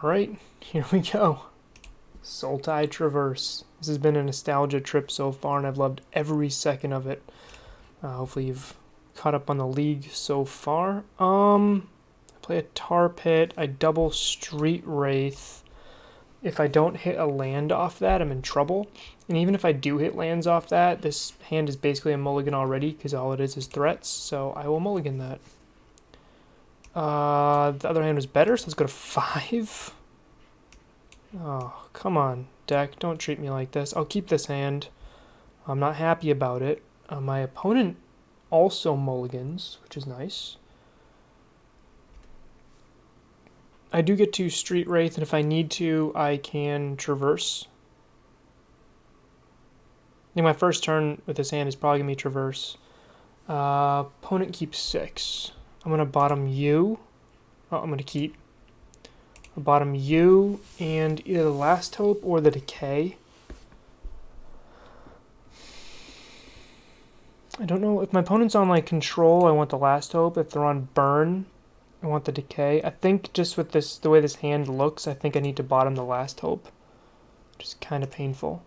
Alright, here we go. Sultai Traverse. This has been a nostalgia trip so far, and I've loved every second of it. Hopefully you've caught up on the league so far. I play a Tar Pit, I double Street Wraith. If I don't hit a land off that, I'm in trouble. And even if I do hit lands off that, this hand is basically a mulligan already, because all it is threats, so I will mulligan that. The other hand was better, so let's go to 5. Oh, come on, deck. Don't treat me like this. I'll keep this hand. I'm not happy about it. My opponent also mulligans, which is nice. I do get to Street Wraith, and if I need to, I can Traverse. I think my first turn with this hand is probably going to be Traverse. Opponent keeps 6. I'm going to bottom U. Oh, I'm going to keep. Bottom U and either the Last Hope or the Decay. I don't know if my opponent's on like Control, I want the Last Hope. If they're on Burn, I want the Decay. I think just with this, the way this hand looks, I think I need to bottom the Last Hope, which is kind of painful.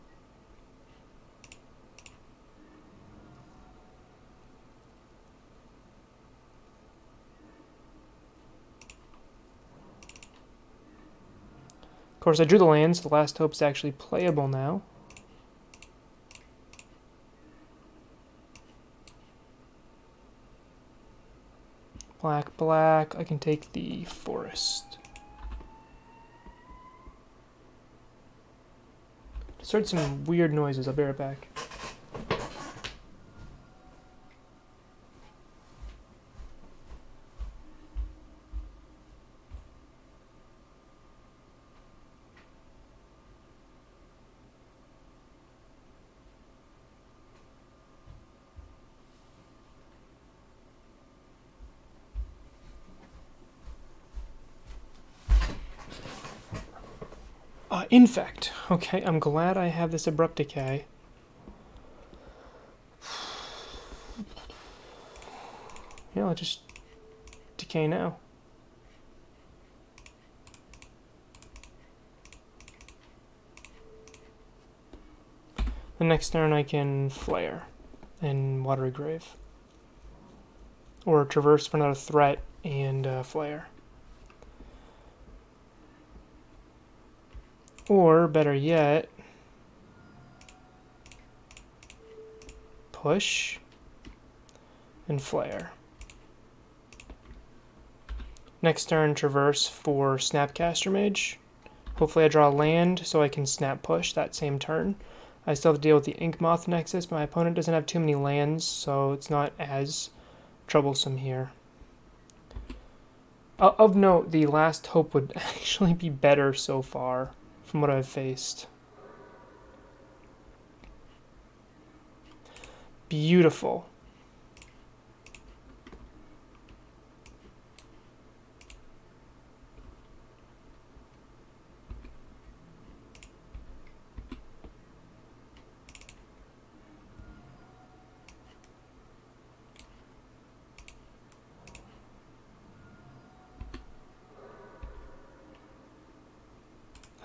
Of course, I drew the lands. The Last Hope's actually playable now. Black, black. I can take the Forest. Just heard some weird noises. I'll be right back. Infect. Okay, I'm glad I have this Abrupt Decay. Yeah, I'll just decay now. The next turn I can Flayer and Watery Grave. Or Traverse for another threat and Flayer. Or, better yet, push and Flayer. Next turn, Traverse for Snapcaster Mage. Hopefully I draw a land so I can Snap Push that same turn. I still have to deal with the Inkmoth Nexus, but my opponent doesn't have too many lands, so it's not as troublesome here. Of note, the Last Hope would actually be better so far from what I've faced. Beautiful.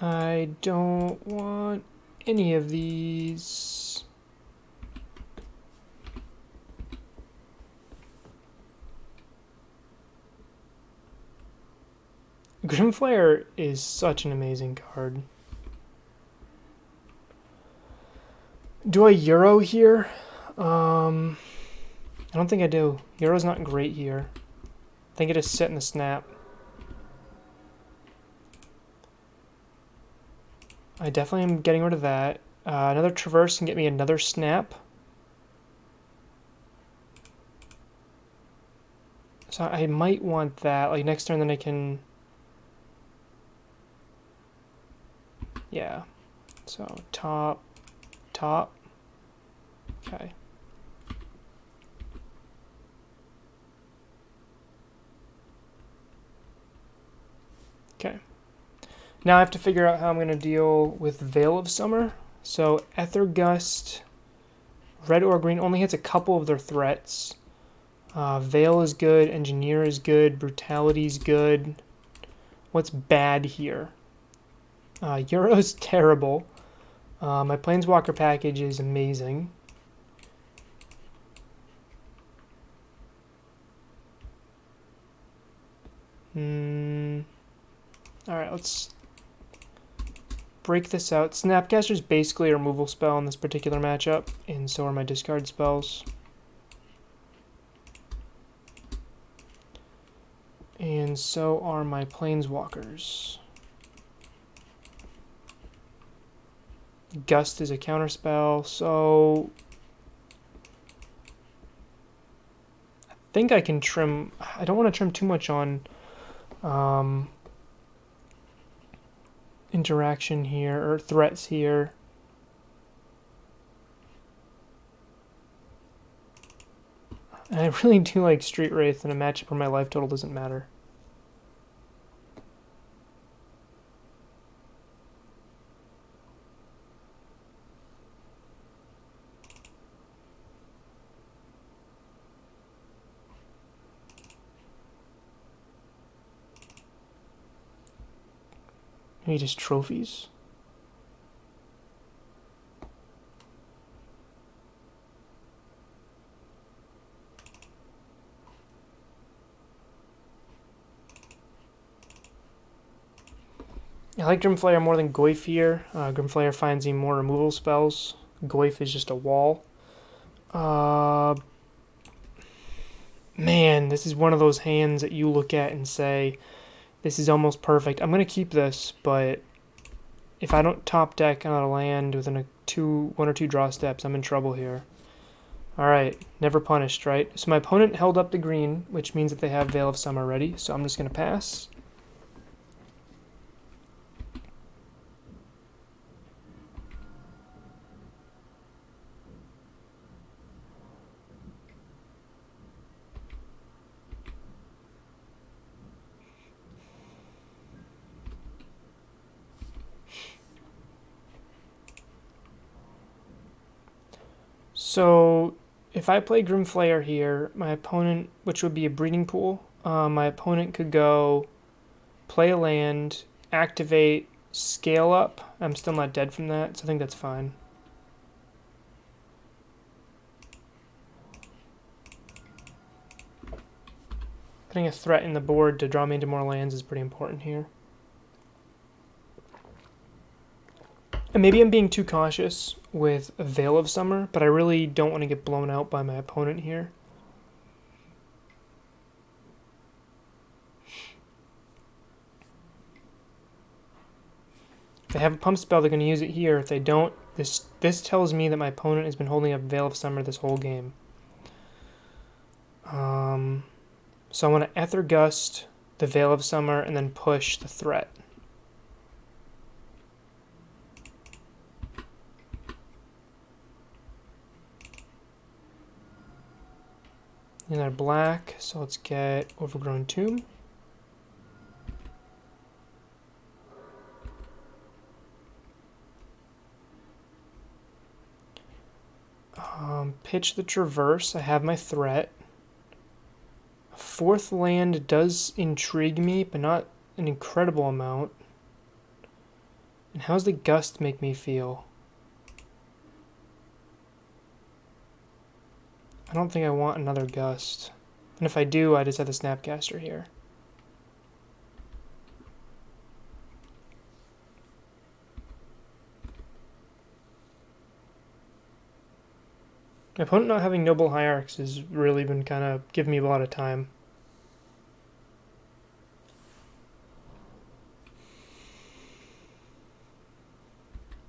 I don't want any of these. Grim Flayer is such an amazing card. Do I Euro here? I don't think I do. Euro's not great here. I think it is set in the Snap. I definitely am getting rid of that. Another Traverse can get me another Snap. So I might want that. Like next turn, then I can... Yeah. So top, top. Okay. Okay. Now I have to figure out how I'm going to deal with Veil of Summer. So Ether Gust, red or green, only hits a couple of their threats. Veil is good, Engineer is good, Brutality is good. What's bad here? Euro's terrible. My Planeswalker package is amazing. Alright, let's break this out. Snapcaster is basically a removal spell in this particular matchup, and so are my discard spells. And so are my Planeswalkers. Gust is a counterspell, so I think I can trim. I don't want to trim too much on interaction here, or threats here. And I really do like Street Wraith in a matchup where my life total doesn't matter. Maybe just trophies. I like Grimflayer more than Goyf here. Grimflayer finds me more removal spells. Goyf is just a wall. Man, this is one of those hands that you look at and say, this is almost perfect. I'm going to keep this, but if I don't top deck on a land within one or two draw steps, I'm in trouble here. Alright, never punished, right? So my opponent held up the green, which means that they have Veil of Summer ready, so I'm just going to pass. So if I play Grimflayer here, my opponent, which would be a breeding pool, my opponent could go play a land, activate, scale up. I'm still not dead from that, so I think that's fine. Putting a threat in the board to draw me into more lands is pretty important here. And maybe I'm being too cautious with a Veil of Summer, but I really don't want to get blown out by my opponent here. If they have a pump spell, they're going to use it here. If they don't, this tells me that my opponent has been holding up Veil of Summer this whole game. So I want to Ether Gust the Veil of Summer and then push the threat. And they're black, so let's get Overgrown Tomb. Pitch the Traverse. I have my threat. A fourth land does intrigue me, but not an incredible amount. And how's the Gust make me feel? I don't think I want another Gust. And if I do, I just have the Snapcaster here. My opponent not having Noble Hierarchs has really been kind of giving me a lot of time.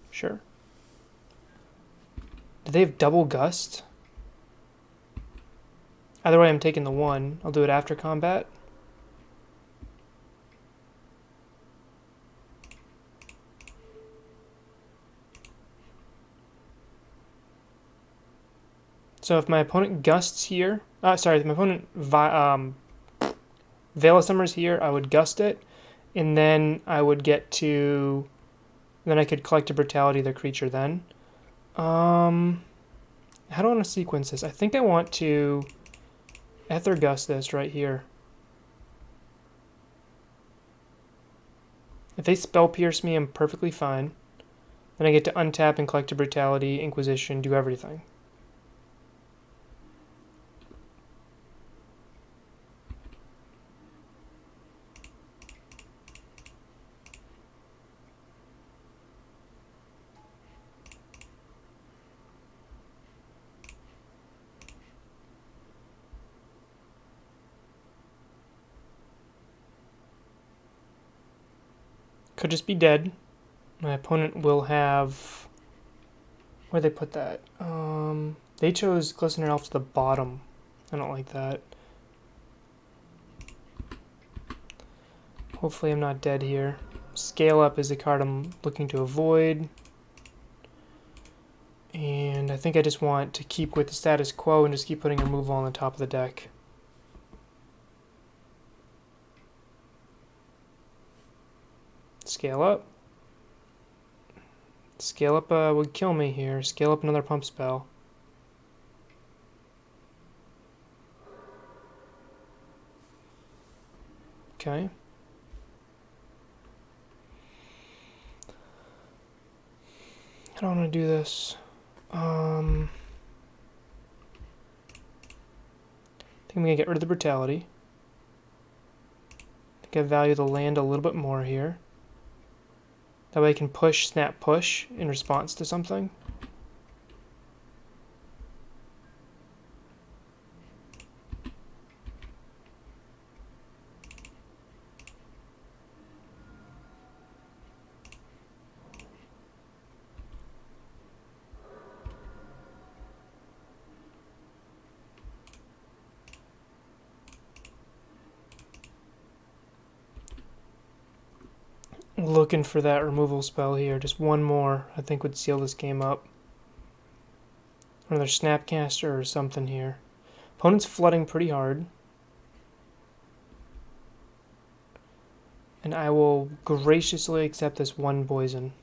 Sure. Do they have double Gust? Either way, I'm taking the one. I'll do it after combat. So if my opponent Gusts here, sorry, if my opponent Veil of Summer's here, I would Gust it, and then I would get to, then I could collect a Brutality of the creature then. How do I want to sequence this? I think I want to Ether Gust this right here. If they spell pierce me, I'm perfectly fine. Then I get to untap and collect a Brutality, Inquisition, do everything. Could just be dead. My opponent will have... Where'd they put that? They chose Glistener Elf to the bottom. I don't like that. Hopefully I'm not dead here. Scale Up is the card I'm looking to avoid. And I think I just want to keep with the status quo and just keep putting removal on the top of the deck. Scale Up. Scale Up would kill me here. Scale Up another pump spell. Okay. I don't want to do this. I think I'm going to get rid of the Brutality. I think I value the land a little bit more here. That way I can push, snap, push in response to something. Looking for that removal spell here. Just one more, I think, would seal this game up. Another Snapcaster or something here. Opponent's flooding pretty hard. And I will graciously accept this one poison.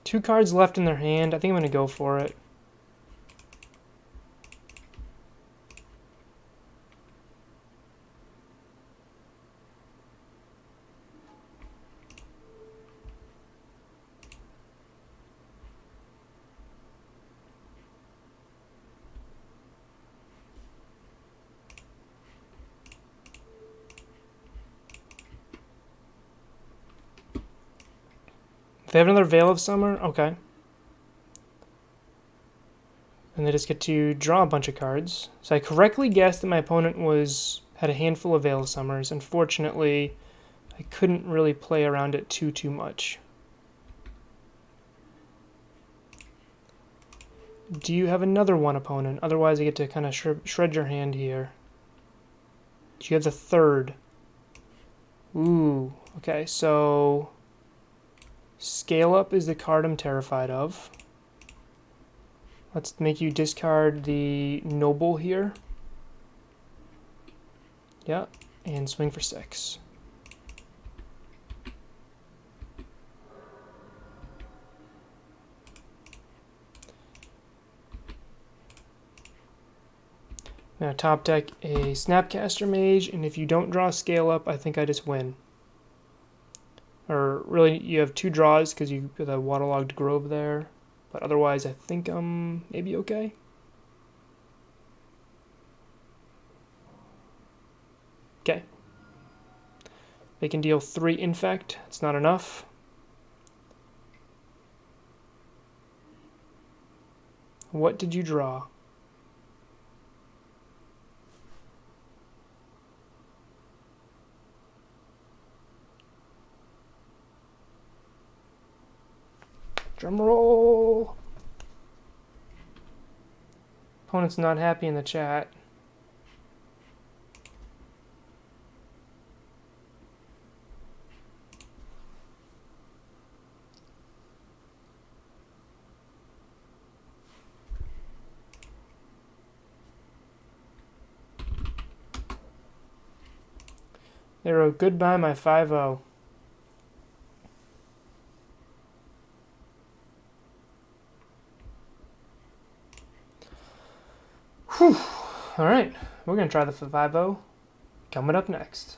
Two cards left in their hand. I think I'm going to go for it. They have another Veil of Summer? Okay. And they just get to draw a bunch of cards. So I correctly guessed that my opponent had a handful of Veil of Summers. Unfortunately, I couldn't really play around it too much. Do you have another one, opponent? Otherwise, I get to kind of shred your hand here. Do you have the third? Ooh, okay, so... Scale Up is the card I'm terrified of. Let's make you discard the Noble here. Yeah, and swing for 6. Now top deck a Snapcaster Mage, and if you don't draw Scale Up, I think I just win. Or really, you have 2 draws because you got a Waterlogged Grove there. But otherwise, I think I'm maybe okay. Okay. They can deal 3 Infect. It's not enough. What did you draw? Drum roll. Opponent's not happy in the chat. They wrote, goodbye, my 5-0. Whew. Alright, we're going to try the 5-0 coming up next.